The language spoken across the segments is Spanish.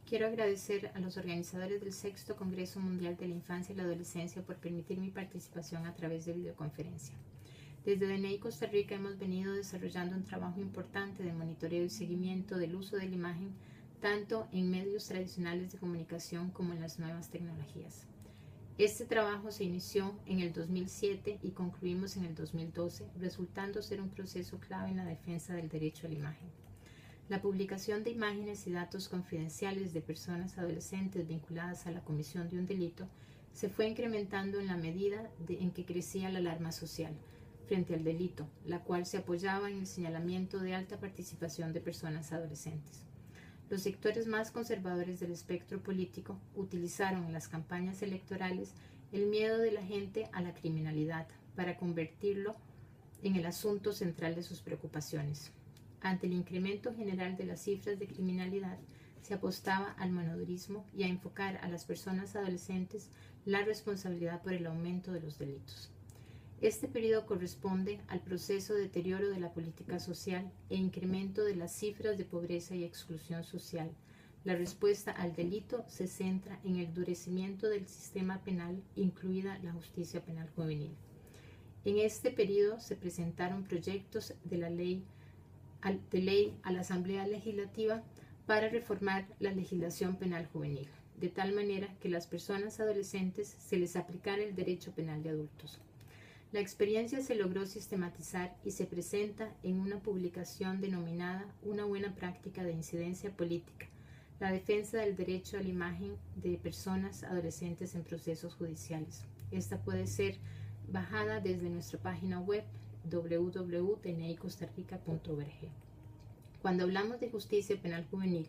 Quiero agradecer a los organizadores del Sexto Congreso Mundial de la Infancia y la Adolescencia por permitir mi participación a través de videoconferencia. Desde DNI Costa Rica hemos venido desarrollando un trabajo importante de monitoreo y seguimiento del uso de la imagen tanto en medios tradicionales de comunicación como en las nuevas tecnologías. Este trabajo se inició en el 2007 y concluimos en el 2012, resultando ser un proceso clave en la defensa del derecho a la imagen. La publicación de imágenes y datos confidenciales de personas adolescentes vinculadas a la comisión de un delito se fue incrementando en la medida en que crecía la alarma social frente al delito, la cual se apoyaba en el señalamiento de alta participación de personas adolescentes. Los sectores más conservadores del espectro político utilizaron en las campañas electorales el miedo de la gente a la criminalidad para convertirlo en el asunto central de sus preocupaciones. Ante el incremento general de las cifras de criminalidad, se apostaba al monodurismo y a enfocar a las personas adolescentes la responsabilidad por el aumento de los delitos. Este periodo corresponde al proceso de deterioro de la política social e incremento de las cifras de pobreza y exclusión social. La respuesta al delito se centra en el endurecimiento del sistema penal, incluida la justicia penal juvenil. En este periodo se presentaron proyectos de ley a la Asamblea Legislativa para reformar la legislación penal juvenil, de tal manera que a las personas adolescentes se les aplicara el derecho penal de adultos. La experiencia se logró sistematizar y se presenta en una publicación denominada Una buena práctica de incidencia política, la defensa del derecho a la imagen de personas adolescentes en procesos judiciales. Esta puede ser bajada desde nuestra página web www.dnicostarrica.org. Cuando hablamos de justicia penal juvenil,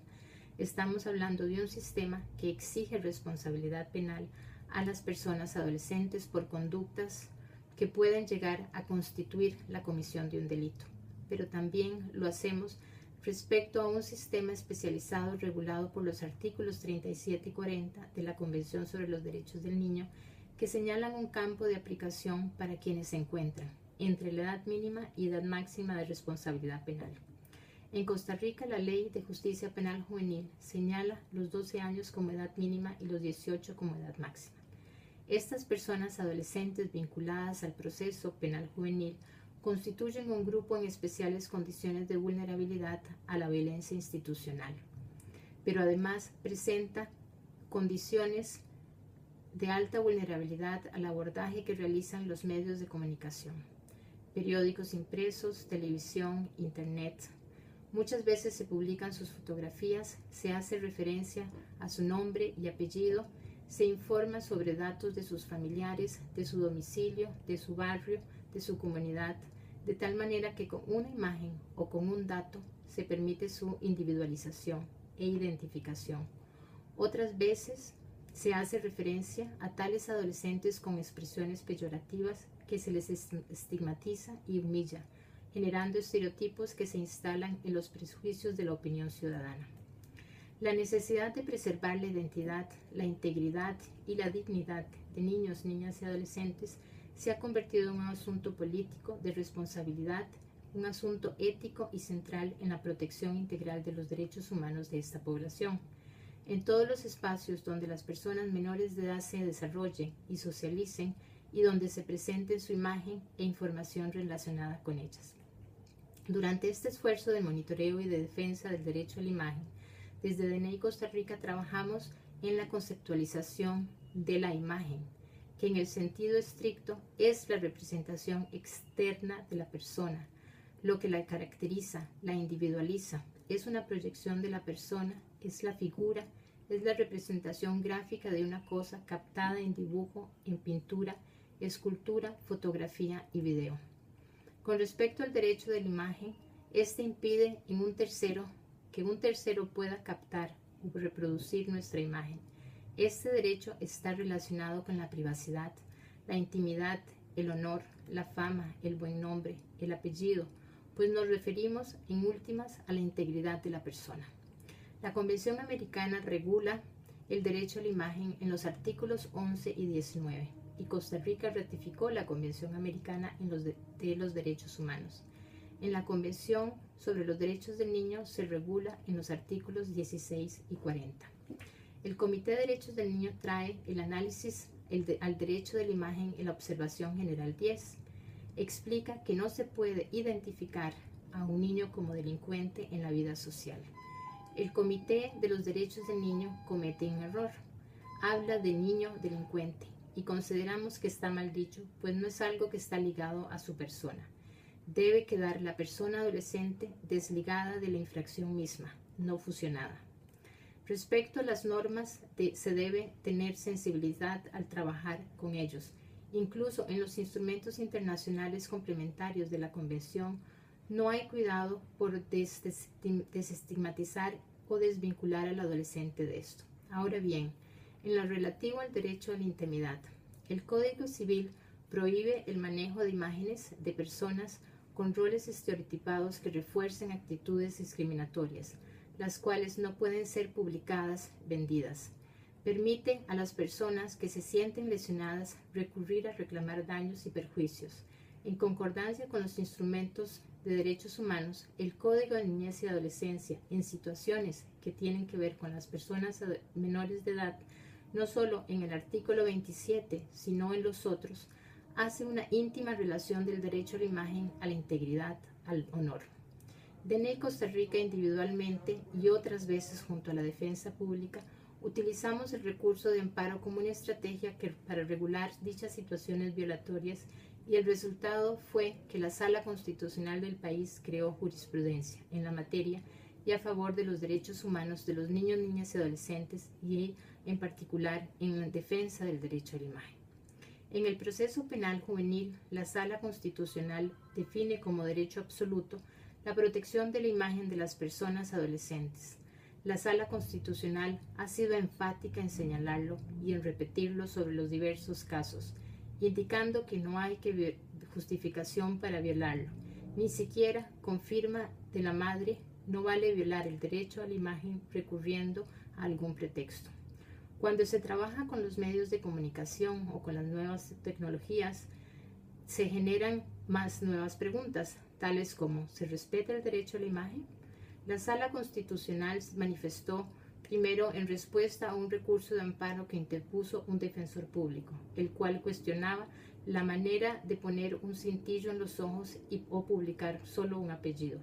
estamos hablando de un sistema que exige responsabilidad penal a las personas adolescentes por conductas que pueden llegar a constituir la comisión de un delito, pero también lo hacemos respecto a un sistema especializado regulado por los artículos 37 y 40 de la Convención sobre los Derechos del Niño, que señalan un campo de aplicación para quienes se encuentran entre la edad mínima y edad máxima de responsabilidad penal. En Costa Rica, la Ley de Justicia Penal Juvenil señala los 12 años como edad mínima y los 18 como edad máxima. Estas personas adolescentes vinculadas al proceso penal juvenil constituyen un grupo en especiales condiciones de vulnerabilidad a la violencia institucional, pero además presenta condiciones de alta vulnerabilidad al abordaje que realizan los medios de comunicación, periódicos impresos, televisión, internet. Muchas veces se publican sus fotografías, se hace referencia a su nombre y apellido, se informa sobre datos de sus familiares, de su domicilio, de su barrio, de su comunidad, de tal manera que con una imagen o con un dato se permite su individualización e identificación. Otras veces se hace referencia a tales adolescentes con expresiones peyorativas que se les estigmatiza y humilla, generando estereotipos que se instalan en los prejuicios de la opinión ciudadana. La necesidad de preservar la identidad, la integridad y la dignidad de niños, niñas y adolescentes se ha convertido en un asunto político de responsabilidad, un asunto ético y central en la protección integral de los derechos humanos de esta población. En todos los espacios donde las personas menores de edad se desarrollen y socialicen y donde se presente su imagen e información relacionada con ellas. Durante este esfuerzo de monitoreo y de defensa del derecho a la imagen, desde DNI Costa Rica trabajamos en la conceptualización de la imagen, que en el sentido estricto es la representación externa de la persona, lo que la caracteriza, la individualiza, es una proyección de la persona, es la figura, es la representación gráfica de una cosa captada en dibujo, en pintura, escultura, fotografía y video. Con respecto al derecho de la imagen, este impide que un tercero pueda captar o reproducir nuestra imagen. Este derecho está relacionado con la privacidad, la intimidad, el honor, la fama, el buen nombre, el apellido, pues nos referimos en últimas a la integridad de la persona. La Convención Americana regula el derecho a la imagen en los artículos 11 y 19 y Costa Rica ratificó la Convención Americana de los Derechos Humanos. En la Convención sobre los derechos del niño se regula en los artículos 16 y 40. El Comité de Derechos del Niño trae el análisis al derecho de la imagen en la observación general 10. Explica que no se puede identificar a un niño como delincuente en la vida social. El Comité de los Derechos del Niño comete un error. Habla de niño delincuente y consideramos que está mal dicho, pues no es algo que está ligado a su persona. Debe quedar la persona adolescente desligada de la infracción misma, no fusionada. Respecto a las normas, se debe tener sensibilidad al trabajar con ellos. Incluso en los instrumentos internacionales complementarios de la Convención, no hay cuidado por desestigmatizar o desvincular al adolescente de esto. Ahora bien, en lo relativo al derecho a la intimidad, el Código Civil prohíbe el manejo de imágenes de personas con roles estereotipados que refuercen actitudes discriminatorias, las cuales no pueden ser publicadas, vendidas. Permite a las personas que se sienten lesionadas recurrir a reclamar daños y perjuicios. En concordancia con los instrumentos de derechos humanos, el Código de Niñez y Adolescencia, en situaciones que tienen que ver con las personas menores de edad, no solo en el artículo 27, sino en los otros, hace una íntima relación del derecho a la imagen, a la integridad, al honor. DNI Costa Rica individualmente y otras veces junto a la defensa pública utilizamos el recurso de amparo como una estrategia para regular dichas situaciones violatorias y el resultado fue que la Sala Constitucional del país creó jurisprudencia en la materia y a favor de los derechos humanos de los niños, niñas y adolescentes y en particular en la defensa del derecho a la imagen. En el proceso penal juvenil, la Sala Constitucional define como derecho absoluto la protección de la imagen de las personas adolescentes. La Sala Constitucional ha sido enfática en señalarlo y en repetirlo sobre los diversos casos, indicando que no hay justificación para violarlo, ni siquiera confirma de la madre no vale violar el derecho a la imagen recurriendo a algún pretexto. Cuando se trabaja con los medios de comunicación o con las nuevas tecnologías, se generan más nuevas preguntas, tales como ¿se respeta el derecho a la imagen? La Sala Constitucional manifestó primero en respuesta a un recurso de amparo que interpuso un defensor público, el cual cuestionaba la manera de poner un cintillo en los ojos o publicar solo un apellido,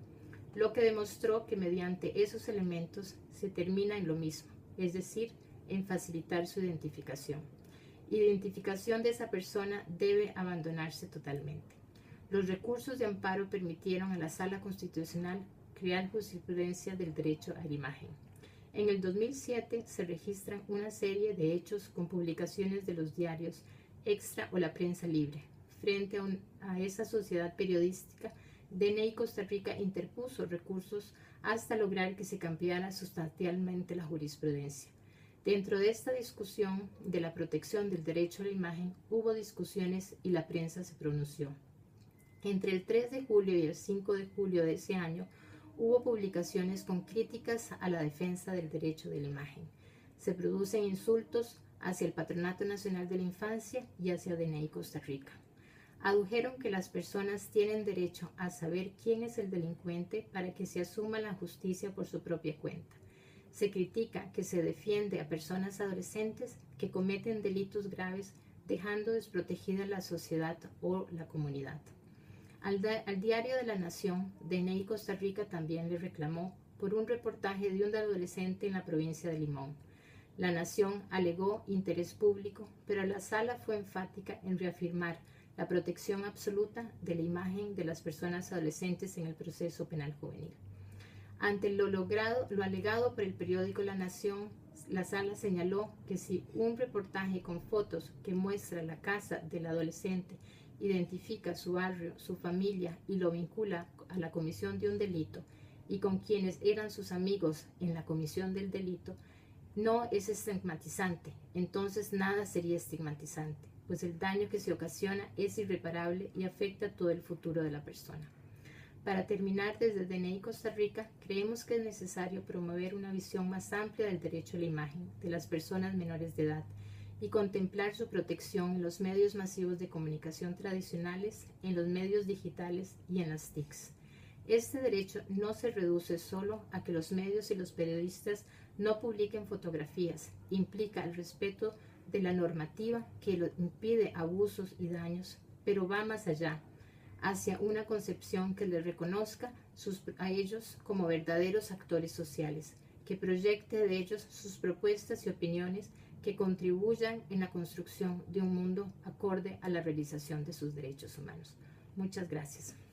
lo que demostró que mediante esos elementos se termina en lo mismo, es decir, en facilitar su identificación. Identificación de esa persona debe abandonarse totalmente. Los recursos de amparo permitieron a la Sala Constitucional crear jurisprudencia del derecho a la imagen. En el 2007 se registran una serie de hechos con publicaciones de los diarios Extra o la prensa libre. Frente a esa sociedad periodística, DNI Costa Rica interpuso recursos hasta lograr que se cambiara sustancialmente la jurisprudencia. Dentro de esta discusión de la protección del derecho a la imagen, hubo discusiones y la prensa se pronunció. Entre el 3 de julio y el 5 de julio de ese año, hubo publicaciones con críticas a la defensa del derecho de la imagen. Se producen insultos hacia el Patronato Nacional de la Infancia y hacia DNI Costa Rica. Adujeron que las personas tienen derecho a saber quién es el delincuente para que se asuma la justicia por su propia cuenta. Se critica que se defiende a personas adolescentes que cometen delitos graves, dejando desprotegida la sociedad o la comunidad. Al Diario de la Nación, DNI Costa Rica también le reclamó por un reportaje de un adolescente en la provincia de Limón. La Nación alegó interés público, pero la Sala fue enfática en reafirmar la protección absoluta de la imagen de las personas adolescentes en el proceso penal juvenil. Ante lo alegado por el periódico La Nación, la Sala señaló que si un reportaje con fotos que muestra la casa del adolescente identifica su barrio, su familia y lo vincula a la comisión de un delito y con quienes eran sus amigos en la comisión del delito, no es estigmatizante, entonces nada sería estigmatizante, pues el daño que se ocasiona es irreparable y afecta todo el futuro de la persona. Para terminar, desde DNI Costa Rica, creemos que es necesario promover una visión más amplia del derecho a la imagen de las personas menores de edad y contemplar su protección en los medios masivos de comunicación tradicionales, en los medios digitales y en las TICs. Este derecho no se reduce solo a que los medios y los periodistas no publiquen fotografías, implica el respeto de la normativa que lo impide abusos y daños, pero va más allá, hacia una concepción que les reconozca a ellos como verdaderos actores sociales, que proyecte de ellos sus propuestas y opiniones que contribuyan en la construcción de un mundo acorde a la realización de sus derechos humanos. Muchas gracias.